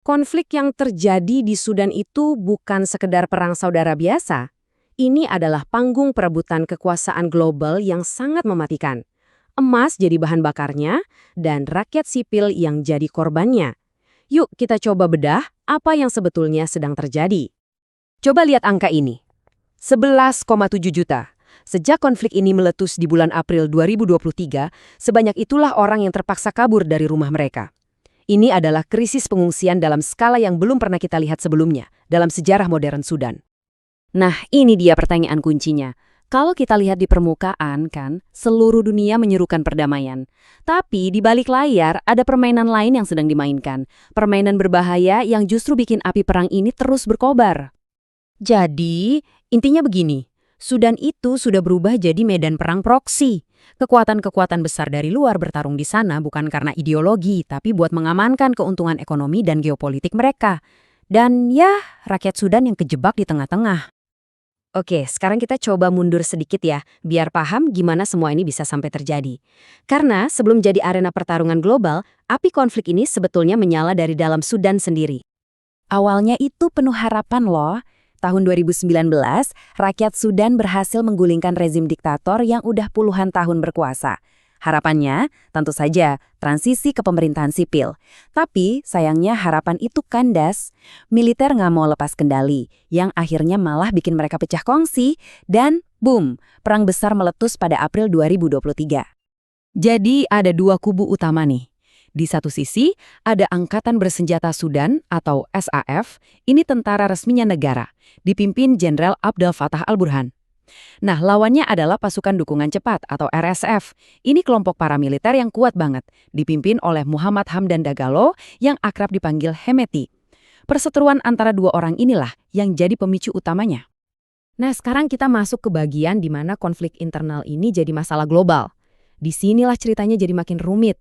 Konflik yang terjadi di Sudan itu bukan sekedar perang saudara biasa. Ini adalah panggung perebutan kekuasaan global yang sangat mematikan. Emas jadi bahan bakarnya, dan rakyat sipil yang jadi korbannya. Yuk kita coba bedah apa yang sebetulnya sedang terjadi. Coba lihat angka ini. 11,7 juta. Sejak konflik ini meletus di bulan April 2023, sebanyak itulah orang yang terpaksa kabur dari rumah mereka. Ini adalah krisis pengungsian dalam skala yang belum pernah kita lihat sebelumnya dalam sejarah modern Sudan. Nah, ini dia pertanyaan kuncinya. Kalau kita lihat di permukaan, kan, seluruh dunia menyerukan perdamaian. Tapi di balik layar ada permainan lain yang sedang dimainkan. Permainan berbahaya yang justru bikin api perang ini terus berkobar. Jadi, intinya begini. Sudan itu sudah berubah jadi medan perang proksi. Kekuatan-kekuatan besar dari luar bertarung di sana bukan karena ideologi, tapi buat mengamankan keuntungan ekonomi dan geopolitik mereka. Dan ya, rakyat Sudan yang kejebak di tengah-tengah. Oke, sekarang kita coba mundur sedikit ya, biar paham gimana semua ini bisa sampai terjadi. Karena sebelum jadi arena pertarungan global, api konflik ini sebetulnya menyala dari dalam Sudan sendiri. Awalnya itu penuh harapan loh. Tahun 2019, rakyat Sudan berhasil menggulingkan rezim diktator yang udah puluhan tahun berkuasa. Harapannya, tentu saja, transisi ke pemerintahan sipil. Tapi, sayangnya harapan itu kandas. Militer nggak mau lepas kendali, yang akhirnya malah bikin mereka pecah kongsi, dan boom, perang besar meletus pada April 2023. Jadi, ada dua kubu utama nih. Di satu sisi, ada Angkatan Bersenjata Sudan atau SAF, ini tentara resminya negara, dipimpin Jenderal Abdel Fattah al-Burhan. Nah, lawannya adalah Pasukan Dukungan Cepat atau RSF. Ini kelompok paramiliter yang kuat banget, dipimpin oleh Muhammad Hamdan Dagalo yang akrab dipanggil Hemeti. Perseteruan antara dua orang inilah yang jadi pemicu utamanya. Nah, sekarang kita masuk ke bagian di mana konflik internal ini jadi masalah global. Disinilah ceritanya jadi makin rumit.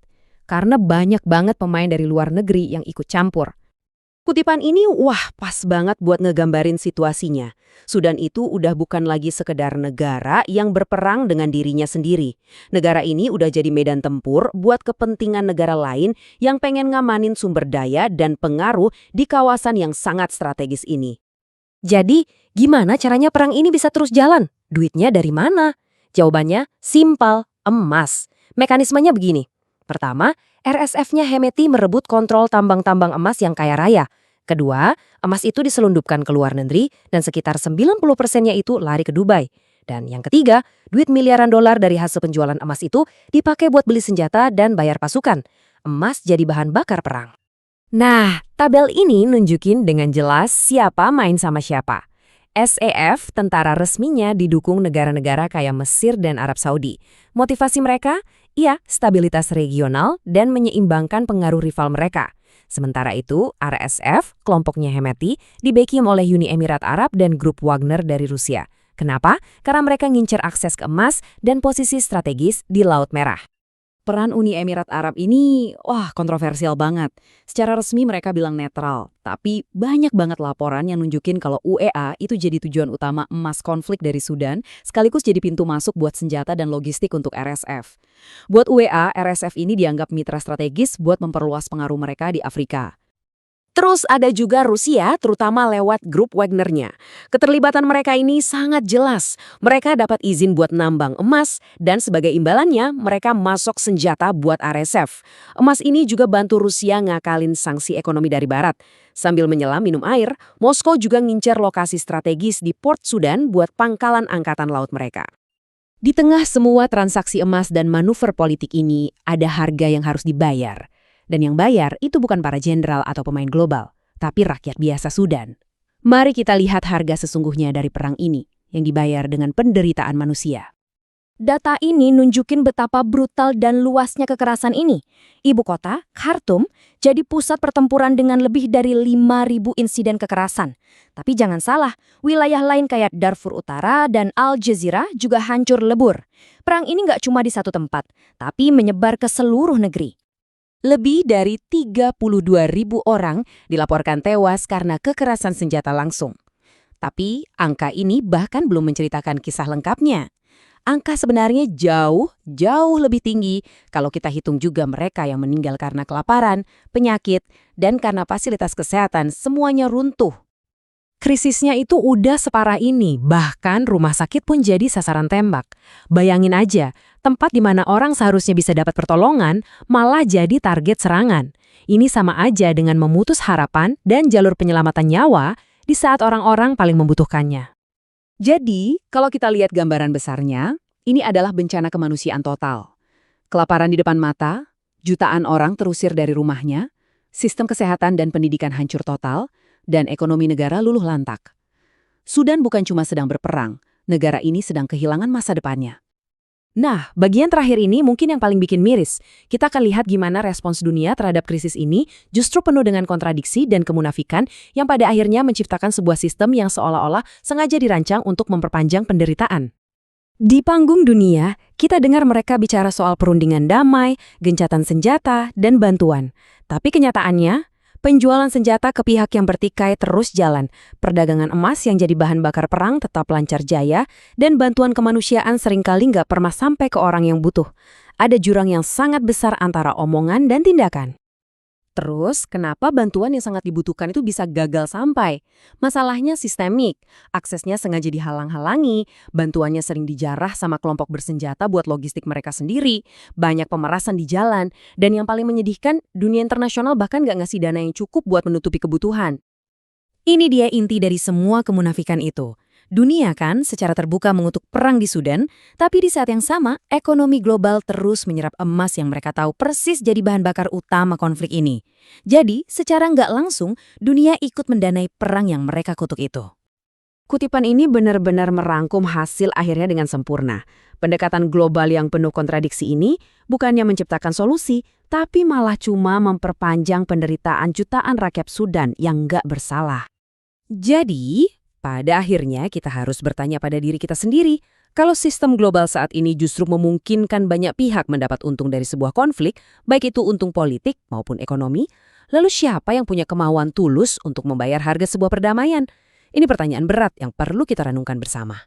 Karena banyak banget pemain dari luar negeri yang ikut campur. Kutipan ini wah pas banget buat ngegambarin situasinya. Sudan itu udah bukan lagi sekedar negara yang berperang dengan dirinya sendiri. Negara ini udah jadi medan tempur buat kepentingan negara lain yang pengen ngamanin sumber daya dan pengaruh di kawasan yang sangat strategis ini. Jadi, gimana caranya perang ini bisa terus jalan? Duitnya dari mana? Jawabannya simpel, emas. Mekanismenya begini. Pertama, RSF-nya Hemeti merebut kontrol tambang-tambang emas yang kaya raya. Kedua, emas itu diselundupkan ke luar negeri dan sekitar 90%-nya itu lari ke Dubai. Dan yang ketiga, duit miliaran dolar dari hasil penjualan emas itu dipakai buat beli senjata dan bayar pasukan. Emas jadi bahan bakar perang. Nah, tabel ini nunjukin dengan jelas siapa main sama siapa. SAF, tentara resminya didukung negara-negara kayak Mesir dan Arab Saudi. Motivasi mereka? Iya, stabilitas regional dan menyeimbangkan pengaruh rival mereka. Sementara itu, RSF, kelompoknya Hemeti, dibacking oleh Uni Emirat Arab dan grup Wagner dari Rusia. Kenapa? Karena mereka ngincer akses ke emas dan posisi strategis di Laut Merah. Peran Uni Emirat Arab ini, kontroversial banget. Secara resmi mereka bilang netral, tapi banyak banget laporan yang nunjukin kalau UEA itu jadi tujuan utama emas konflik dari Sudan, sekaligus jadi pintu masuk buat senjata dan logistik untuk RSF. Buat UEA, RSF ini dianggap mitra strategis buat memperluas pengaruh mereka di Afrika. Terus ada juga Rusia, terutama lewat grup Wagner-nya. Keterlibatan mereka ini sangat jelas. Mereka dapat izin buat nambang emas, dan sebagai imbalannya, mereka masuk senjata buat RSF. Emas ini juga bantu Rusia ngakalin sanksi ekonomi dari Barat. Sambil menyelam minum air, Moskow juga ngincer lokasi strategis di Port Sudan buat pangkalan angkatan laut mereka. Di tengah semua transaksi emas dan manuver politik ini, ada harga yang harus dibayar. Dan yang bayar itu bukan para jenderal atau pemain global, tapi rakyat biasa Sudan. Mari kita lihat harga sesungguhnya dari perang ini, yang dibayar dengan penderitaan manusia. Data ini nunjukin betapa brutal dan luasnya kekerasan ini. Ibu kota, Khartoum, jadi pusat pertempuran dengan lebih dari 5.000 insiden kekerasan. Tapi jangan salah, wilayah lain kayak Darfur Utara dan Al Jazirah juga hancur lebur. Perang ini nggak cuma di satu tempat, tapi menyebar ke seluruh negeri. Lebih dari 32.000 orang dilaporkan tewas karena kekerasan senjata langsung. Tapi angka ini bahkan belum menceritakan kisah lengkapnya. Angka sebenarnya jauh, jauh lebih tinggi kalau kita hitung juga mereka yang meninggal karena kelaparan, penyakit, dan karena fasilitas kesehatan semuanya runtuh. Krisisnya itu udah separah ini, bahkan rumah sakit pun jadi sasaran tembak. Bayangin aja, tempat di mana orang seharusnya bisa dapat pertolongan, malah jadi target serangan. Ini sama aja dengan memutus harapan dan jalur penyelamatan nyawa di saat orang-orang paling membutuhkannya. Jadi, kalau kita lihat gambaran besarnya, ini adalah bencana kemanusiaan total. Kelaparan di depan mata, jutaan orang terusir dari rumahnya, sistem kesehatan dan pendidikan hancur total, dan ekonomi negara luluh lantak. Sudan bukan cuma sedang berperang, negara ini sedang kehilangan masa depannya. Nah, bagian terakhir ini mungkin yang paling bikin miris. Kita akan lihat gimana respons dunia terhadap krisis ini justru penuh dengan kontradiksi dan kemunafikan yang pada akhirnya menciptakan sebuah sistem yang seolah-olah sengaja dirancang untuk memperpanjang penderitaan. Di panggung dunia, kita dengar mereka bicara soal perundingan damai, gencatan senjata, dan bantuan. Tapi kenyataannya, penjualan senjata ke pihak yang bertikai terus jalan, perdagangan emas yang jadi bahan bakar perang tetap lancar jaya, dan bantuan kemanusiaan seringkali nggak pernah sampai ke orang yang butuh. Ada jurang yang sangat besar antara omongan dan tindakan. Terus, kenapa bantuan yang sangat dibutuhkan itu bisa gagal sampai? Masalahnya sistemik, aksesnya sengaja dihalang-halangi, bantuannya sering dijarah sama kelompok bersenjata buat logistik mereka sendiri, banyak pemerasan di jalan, dan yang paling menyedihkan, dunia internasional bahkan nggak ngasih dana yang cukup buat menutupi kebutuhan. Ini dia inti dari semua kemunafikan itu. Dunia kan secara terbuka mengutuk perang di Sudan, tapi di saat yang sama, ekonomi global terus menyerap emas yang mereka tahu persis jadi bahan bakar utama konflik ini. Jadi, secara nggak langsung, dunia ikut mendanai perang yang mereka kutuk itu. Kutipan ini benar-benar merangkum hasil akhirnya dengan sempurna. Pendekatan global yang penuh kontradiksi ini bukannya menciptakan solusi, tapi malah cuma memperpanjang penderitaan jutaan rakyat Sudan yang nggak bersalah. Jadi, pada akhirnya kita harus bertanya pada diri kita sendiri, kalau sistem global saat ini justru memungkinkan banyak pihak mendapat untung dari sebuah konflik, baik itu untung politik maupun ekonomi, lalu siapa yang punya kemauan tulus untuk membayar harga sebuah perdamaian? Ini pertanyaan berat yang perlu kita renungkan bersama.